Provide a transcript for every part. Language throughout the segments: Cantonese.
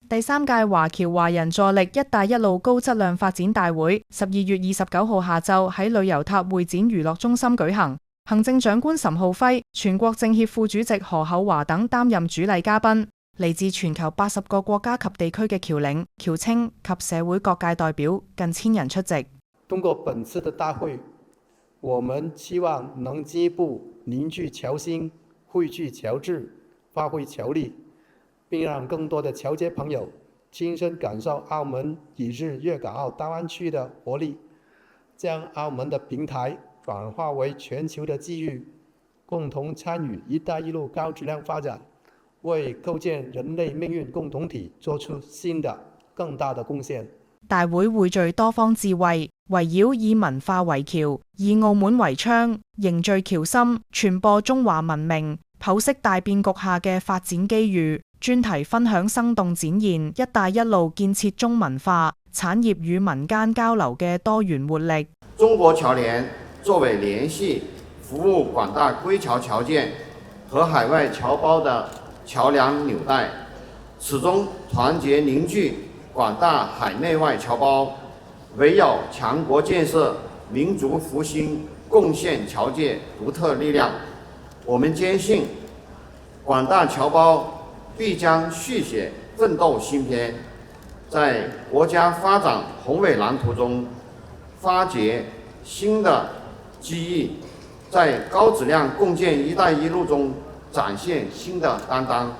第三屆華僑華人助力「一帶一路」高質量發展大會12月29號下晝喺旅遊塔會展娛樂中心舉行，行政長官岑浩輝、全國政協副主席何厚華等擔任主禮嘉賓，嚟自全球80個國家及地區嘅僑領、僑青及社會各界代表近1000人出席。通過本次的大會，我們希望能進一步凝聚僑心，匯聚僑智，發揮僑力，並讓更多的僑界朋友親身感受澳門以至粵港澳大灣區的活力，將澳門的平台轉化為全球的機遇，共同參與"一帶一路"高質量發展，為構建人類命運共同體作出新的更大的貢獻。大會匯聚多方智慧，圍繞以文化為橋，以澳門為窗，凝聚僑心，傳播中華文明，剖析大變局下嘅發展機遇。專題分享生動展現"一帶一路"建設中文化、產業與民間交流嘅多元活力。中國僑聯作為聯繫服務廣大歸僑僑界和海外僑胞的橋梁紐帶，始終團結凝聚廣大海內外僑胞，圍繞強國建設、民族復興，貢獻僑界獨特力量。我們堅信，廣大僑胞必將續寫奮鬥新篇，在國家發展宏偉藍圖中發掘新的機遇，在高質量共建"一帶一路"中展現新的擔當，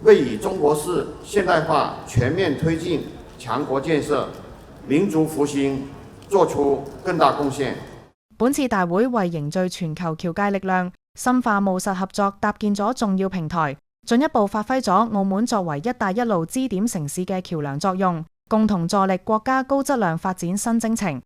為以中國式現代化全面推進強國建設、民族復興作出更大貢獻。本次大會為凝聚全球僑界力量、深化務實合作搭建咗重要平台，進一步發揮咗澳門作為"一帶一路"支點城市嘅橋樑作用，共同助力國家高質量發展新征程。